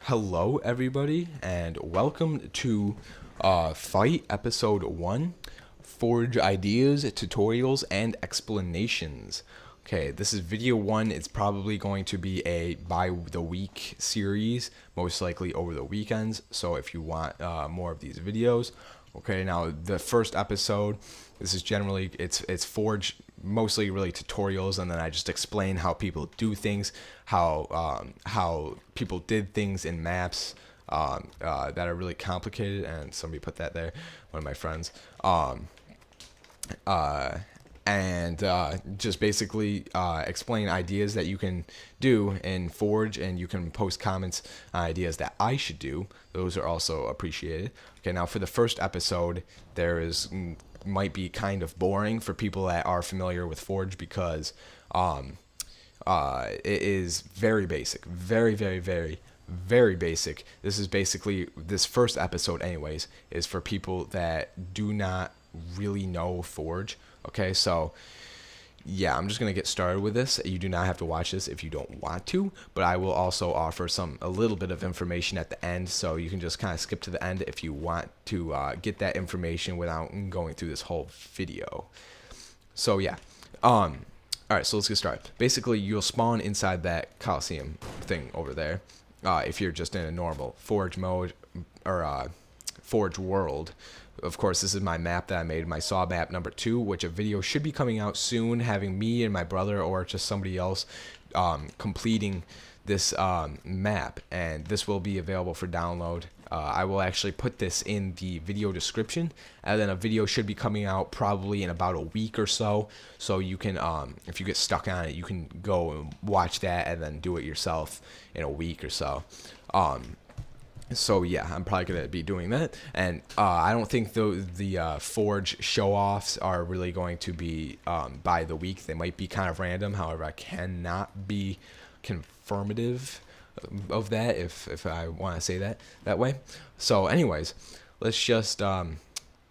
Hello, everybody, and welcome to FITE Episode 1, Forge Ideas, Tutorials, and Explanations. Okay, this is video 1. It's probably going to be a by-the-week series, most likely over the weekends, so if you want more of these videos. Okay, now the first episode, this is generally, it's Forge, mostly really tutorials, and then I just explain how people do things, how people did things in maps that are really complicated, and somebody put that there, one of my friends, and just basically explain ideas that you can do in Forge, and you can post comments on ideas that I should do. Those are also appreciated. Okay, now for the first episode, might be kind of boring for people that are familiar with Forge because it is very basic, very basic. This is basically, this first episode anyways, is for people that do not really know Forge. Okay, so yeah, I'm just gonna get started with this. You do not have to watch this if you don't want to, but I will also offer a little bit of information at the end, so you can just kind of skip to the end if you want to get that information without going through this whole video. So yeah, all right, so let's get started. Basically, you'll spawn inside that Coliseum thing over there if you're just in a normal Forge mode or Forge world. Of course, this is my map that I made, my Saw map number 2, which a video should be coming out soon, having me and my brother or just somebody else completing this map, and this will be available for download. I will actually put this in the video description, and then a video should be coming out probably in about a week or so, so you can, if you get stuck on it, you can go and watch that and then do it yourself in a week or so. So yeah, I'm probably going to be doing that, and I don't think the Forge show-offs are really going to be by the week. They might be kind of random, however, I cannot be confirmative of that if I want to say that way. So anyways, let's just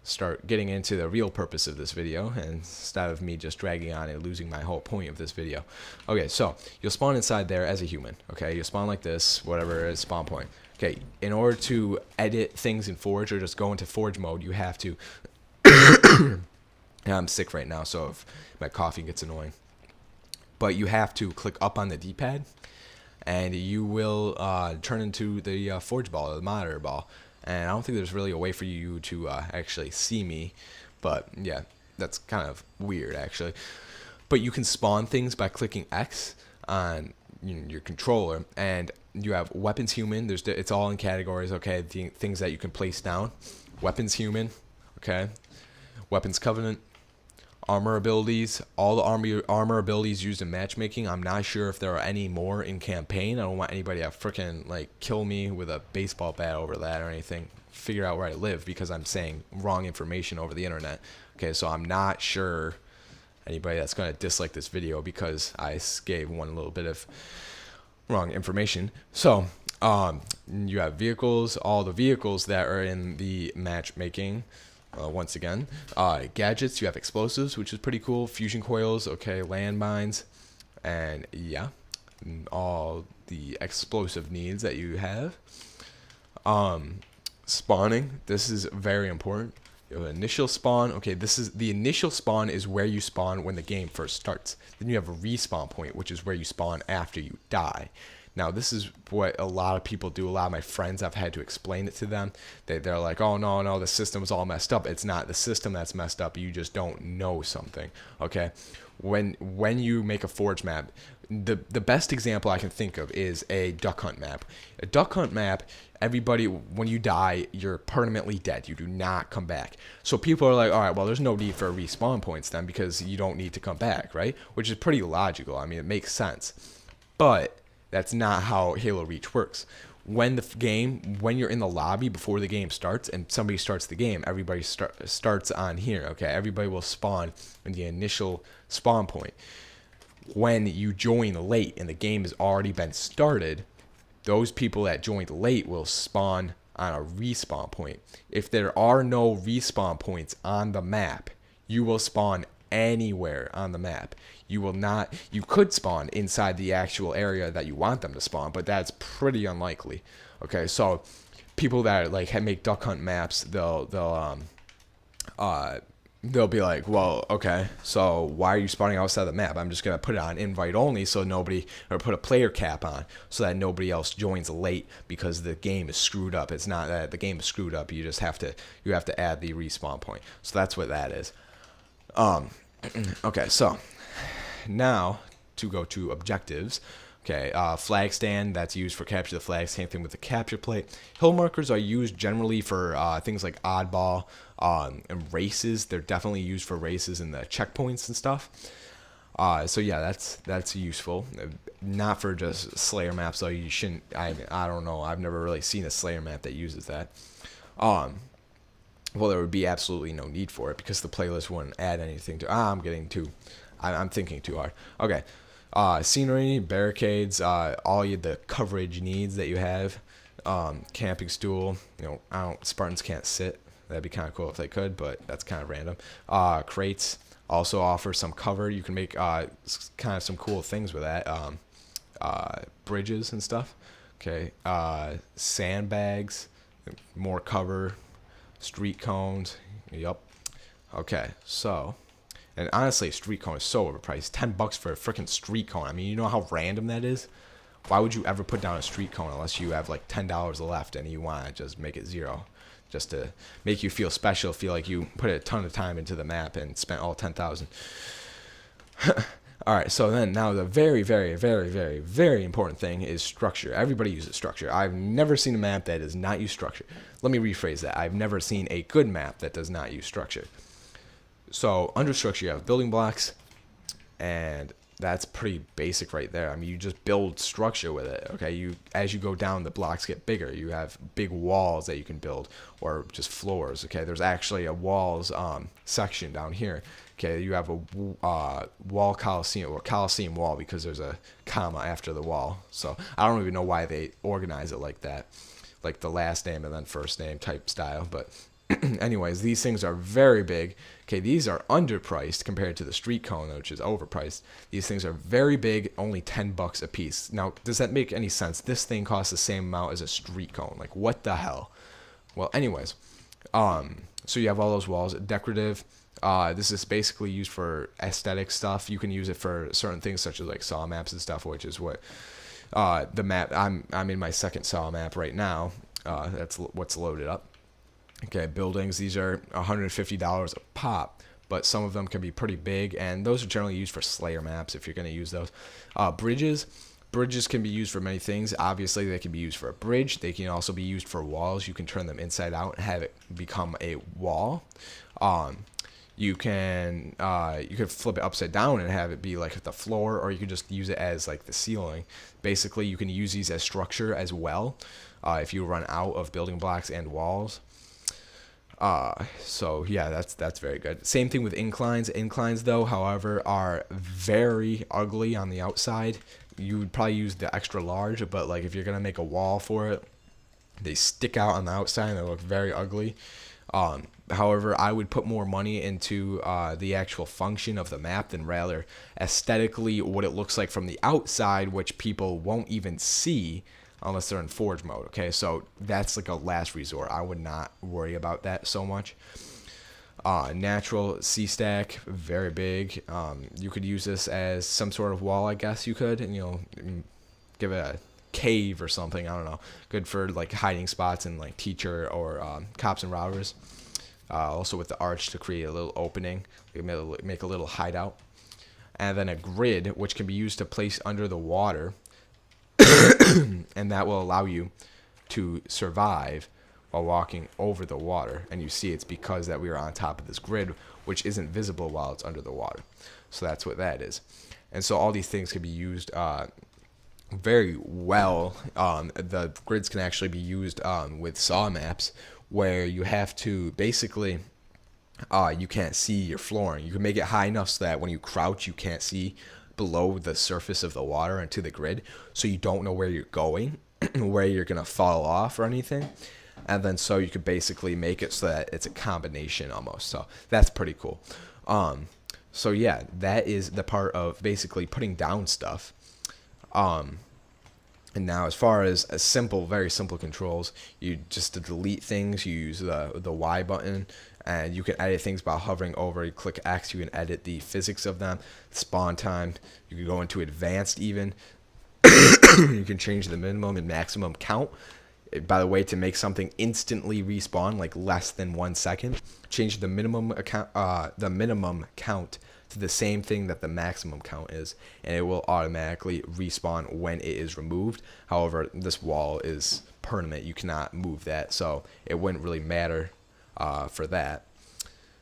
start getting into the real purpose of this video, and instead of me just dragging on and losing my whole point of this video. Okay, so you'll spawn inside there as a human. Okay, you'll spawn like this, whatever is spawn point. Okay, in order to edit things in Forge or just go into Forge mode, you have to I'm sick right now, so if my coffee gets annoying, but you have to click up on the D-pad, and you will turn into the Forge ball, or the monitor ball. And I don't think there's really a way for you to actually see me, but yeah, that's kind of weird actually. But you can spawn things by clicking X on your controller, and you have weapons human. It's all in categories. Okay, the things that you can place down: weapons human, okay, weapons covenant, armor abilities, all the armor abilities used in matchmaking. I'm not sure if there are any more in campaign. I don't want anybody to freaking like kill me with a baseball bat over that or anything. Figure out where I live because I'm saying wrong information over the internet. Okay, so I'm not sure anybody that's going to dislike this video because I gave one little bit of wrong information. So you have vehicles, all the vehicles that are in the matchmaking. Once again, gadgets, you have explosives, which is pretty cool, fusion coils, okay, landmines, and yeah, all the explosive needs that you have. Spawning, this is very important. You have initial spawn. Okay, this is the initial spawn is where you spawn when the game first starts. Then you have a respawn point, which is where you spawn after you die. Now, this is what a lot of people do. A lot of my friends, I've had to explain it to them. They're like, oh, no, the system's all messed up. It's not the system that's messed up. You just don't know something, okay? When you make a Forge map, the best example I can think of is a duck hunt map. A duck hunt map, everybody, when you die, you're permanently dead. You do not come back. So people are like, all right, well, there's no need for respawn points then because you don't need to come back, right? Which is pretty logical. I mean, it makes sense. But that's not how Halo Reach works. When you're in the lobby before the game starts and somebody starts the game, everybody starts on here, okay? Everybody will spawn in the initial spawn point. When you join late and the game has already been started, those people that joined late will spawn on a respawn point. If there are no respawn points on the map, you will spawn anywhere on the map. You will not. You could spawn inside the actual area that you want them to spawn, but that's pretty unlikely. Okay, so people that like make duck hunt maps, they'll be like, well, okay, so why are you spawning outside the map? I'm just gonna put it on invite only, so nobody, or put a player cap on so that nobody else joins late, because the game is screwed up. It's not that the game is screwed up. You just have to add the respawn point. So that's what that is. Okay, so now to go to objectives. Okay, flag stand, that's used for capture the flag. Same thing with the capture plate. Hill markers are used generally for things like oddball and races. They're definitely used for races and the checkpoints and stuff. So yeah, that's useful. Not for just Slayer maps, though. You shouldn't. I don't know. I've never really seen a Slayer map that uses that. Well, there would be absolutely no need for it because the playlist wouldn't add anything to. I'm thinking too hard. Okay. Scenery, barricades, all the coverage needs that you have. Camping stool, Spartans can't sit. That'd be kind of cool if they could, but that's kind of random. Crates also offer some cover. You can make kind of some cool things with that. Bridges and stuff. Okay. Sandbags, more cover. Street cones. Yup. Okay, so. And honestly, a street cone is so overpriced. $10 for a freaking street cone. I mean, you know how random that is? Why would you ever put down a street cone unless you have like $10 left and you want to just make it zero? Just to make you feel special, feel like you put a ton of time into the map and spent all 10,000. All right, so then now the very, very, very, very, very important thing is structure. Everybody uses structure. I've never seen a map that does not use structure. Let me rephrase that. I've never seen a good map that does not use structure. So under structure, you have building blocks, and that's pretty basic right there. I mean, you just build structure with it, okay? As you go down, the blocks get bigger. You have big walls that you can build, or just floors, okay? There's actually a walls section down here, okay? You have a wall coliseum, or coliseum wall, because there's a comma after the wall. So I don't even know why they organize it like that, like the last name and then first name type style, but anyways, these things are very big. Okay, these are underpriced compared to the street cone, which is overpriced. These things are very big, only $10 a piece. Now, does that make any sense? This thing costs the same amount as a street cone. Like, what the hell? Well, anyways, so you have all those walls. Decorative. This is basically used for aesthetic stuff. You can use it for certain things such as like saw maps and stuff, which is what the map. I'm in my second saw map right now. That's what's loaded up. Okay, buildings, these are $150 a pop, but some of them can be pretty big, and those are generally used for Slayer maps if you're going to use those. Bridges can be used for many things. Obviously, they can be used for a bridge. They can also be used for walls. You can turn them inside out and have it become a wall. You can flip it upside down and have it be like the floor, or you can just use it as like the ceiling. Basically, you can use these as structure as well if you run out of building blocks and walls. So yeah, that's very good. Same thing with inclines. Inclines, though, however, are very ugly on the outside. You would probably use the extra large, but like if you're gonna make a wall for it, they stick out on the outside and they look very ugly. However, I would put more money into the actual function of the map than rather aesthetically what it looks like from the outside, which people won't even see unless they're in Forge mode, okay? So that's like a last resort. I would not worry about that so much. Natural C-stack, very big. You could use this as some sort of wall, I guess you could, and give it a cave or something, I don't know. Good for like hiding spots and like teacher or cops and robbers. Also with the arch to create a little opening, make a little hideout. And then a grid, which can be used to place under the water, and that will allow you to survive while walking over the water. And you see it's because that we are on top of this grid, which isn't visible while it's under the water. So that's what that is. And so all these things can be used very well. The grids can actually be used with saw maps, where you have to basically you can't see your flooring. You can make it high enough so that when you crouch you can't see below the surface of the water into the grid, so you don't know where you're going, where you're gonna fall off or anything. And then so you could basically make it so that it's a combination almost. So that's pretty cool. So yeah, that is the part of basically putting down stuff. Um, and now as far as simple, very simple controls, you just to delete things, you use the Y button, and you can edit things by hovering over. You click X, you can edit the physics of them, spawn time. You can go into advanced even. You can change the minimum and maximum count. By the way, to make something instantly respawn, like less than 1 second, change the minimum count to the same thing that the maximum count is, and it will automatically respawn when it is removed. However, this wall is permanent; you cannot move that, so it wouldn't really matter for that.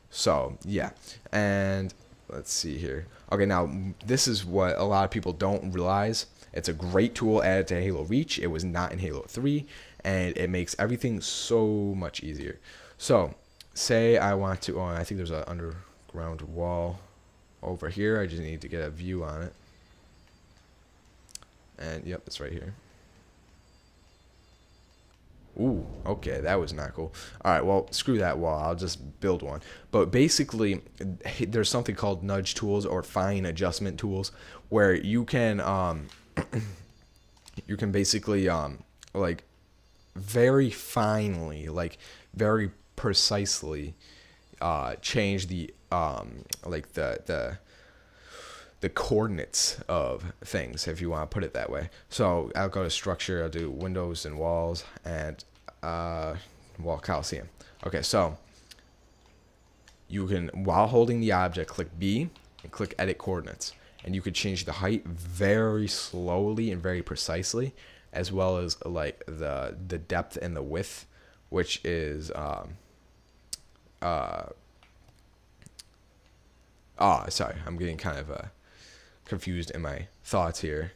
So yeah, and let's see here. Okay, now this is what a lot of people don't realize. It's a great tool added to Halo Reach. It was not in Halo 3, and it makes everything so much easier. So, say I want to, oh, I think there's an underground wall over here. I just need to get a view on it. And, yep, it's right here. Ooh, okay, that was not cool. All right, well, screw that wall. I'll just build one. But basically, there's something called nudge tools or fine adjustment tools where you can you can basically like very finely, like very precisely change the like the coordinates of things, if you want to put it that way. So I'll go to structure, I'll do windows and walls, and wall Coliseum. Okay, so you can, while holding the object, click B and click edit coordinates, and you could change the height very slowly and very precisely, as well as like the depth and the width, which is sorry, I'm getting kind of confused in my thoughts here.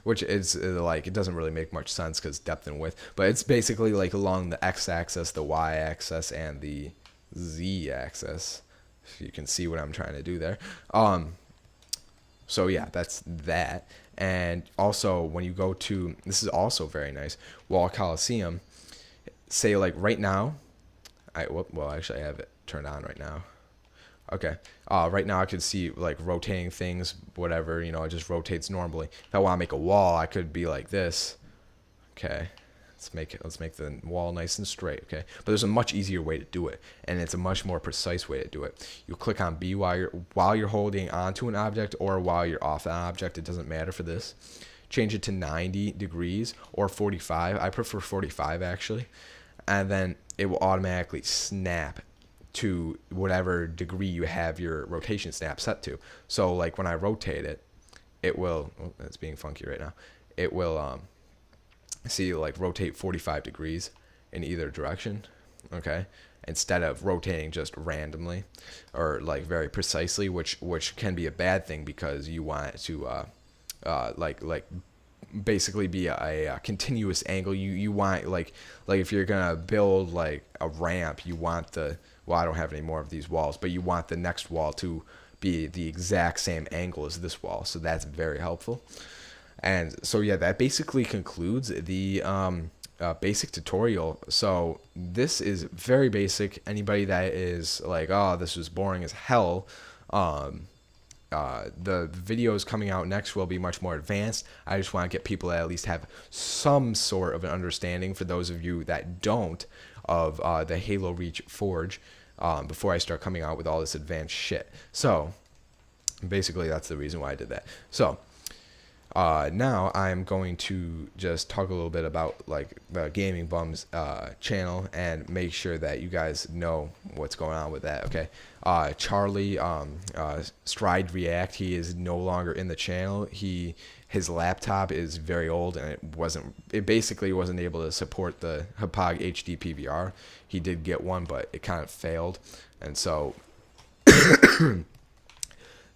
Which is like, it doesn't really make much sense because depth and width, but it's basically like along the x-axis, the y-axis, and the z-axis. If you can see what I'm trying to do there. So yeah, that's that. And also, when you go to, this is also very nice, Wall Coliseum, say like right now, well, actually I have it turned on right now. Okay. Right now I could see like rotating things, whatever, you know, it just rotates normally. If I want to make a wall, I could be like this. Okay. Let's make the wall nice and straight, okay? But there's a much easier way to do it, and it's a much more precise way to do it. You click on B while you're holding onto an object or while you're off an object. It doesn't matter for this. Change it to 90 degrees or 45. I prefer 45 actually. And then it will automatically snap to whatever degree you have your rotation snap set to. So like when I rotate it, it will, oh, it's being funky right now. It will see like rotate 45 degrees in either direction, okay, instead of rotating just randomly or like very precisely, which can be a bad thing because you want it to like basically be a continuous angle. You want like if you're gonna build like a ramp, you want the, well, I don't have any more of these walls, but you want the next wall to be the exact same angle as this wall, so that's very helpful. And so yeah, that basically concludes the basic tutorial. So this is very basic. Anybody that is like, oh, this was boring as hell, the videos coming out next will be much more advanced. I just want to get people that at least have some sort of an understanding, for those of you that don't, of the Halo Reach Forge before I start coming out with all this advanced shit. So basically that's the reason why I did that. So now I'm going to just talk a little bit about like the GamingBuMs channel and make sure that you guys know what's going on with that. Okay, Charlie Stride React, he is no longer in the channel. His laptop is very old, and it basically wasn't able to support the Hapag HD PVR. He did get one, but it kind of failed, and so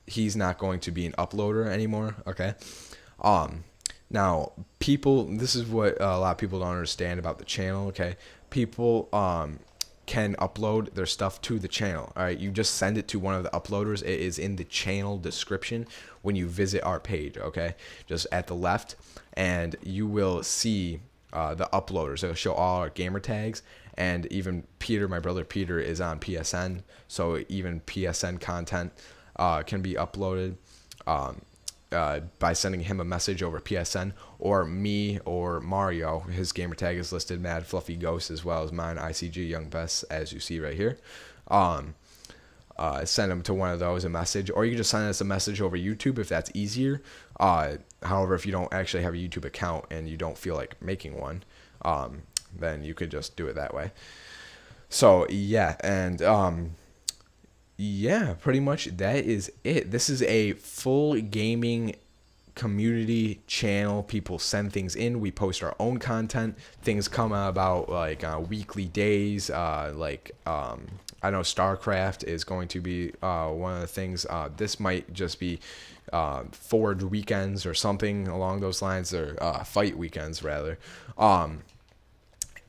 he's not going to be an uploader anymore. Okay. Now people, this is what a lot of people don't understand about the channel. Okay, people can upload their stuff to the channel. All right, you just send it to one of the uploaders. It is in the channel description when you visit our page. Okay, just at the left, and you will see the uploaders. It'll show all our gamer tags, and even Peter, my brother Peter, is on PSN, so even PSN content can be uploaded by sending him a message over PSN, or me or Mario. His gamer tag is listed, Mad Fluffy Ghost, as well as mine, ICG Young Best, as you see right here. Send them to one of those a message, or you can just send us a message over YouTube if that's easier. However, if you don't actually have a YouTube account and you don't feel like making one, then you could just do it that way. So yeah, and yeah, pretty much that is it. This is a full gaming community channel. People send things in, we post our own content, things come out about like weekly days, I know StarCraft is going to be one of the things. This might just be Forge weekends or something along those lines, or FITE weekends rather.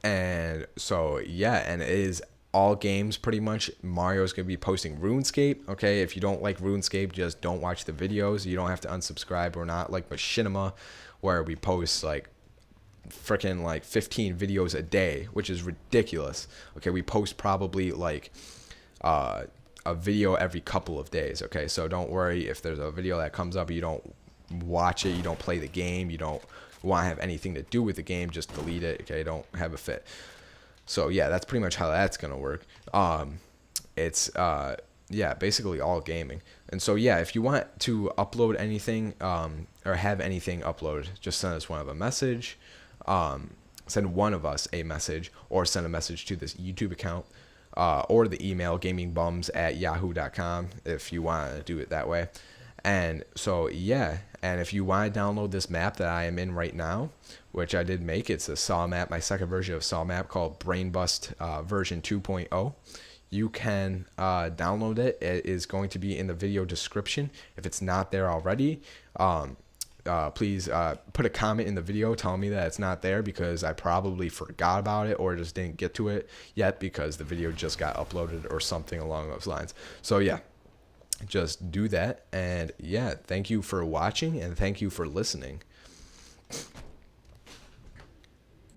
And so yeah, and it is all games pretty much. Mario's gonna be posting RuneScape. Okay, if you don't like RuneScape, just don't watch the videos. You don't have to unsubscribe. We're not like Machinima, where we post like freaking like 15 videos a day, which is ridiculous. Okay, we post probably like a video every couple of days. Okay, so don't worry if there's a video that comes up, you don't watch it, you don't play the game, you don't want to have anything to do with the game, just delete it. Okay, don't have a fit. So yeah, that's pretty much how that's gonna work. It's yeah, basically all gaming. And so yeah, if you want to upload anything or have anything uploaded, just send us one of a message. Send one of us a message, or send a message to this YouTube account, or the email GamingBuMs@yahoo.com if you want to do it that way. And so yeah, and if you want to download this map that I am in right now, which I did make, it's a Saw map, my second version of Saw map, called Brainbust version 2.0. You can download it. It is going to be in the video description. If it's not there already, please put a comment in the video telling me that it's not there, because I probably forgot about it or just didn't get to it yet because the video just got uploaded or something along those lines. So yeah, just do that. And yeah, thank you for watching, and thank you for listening.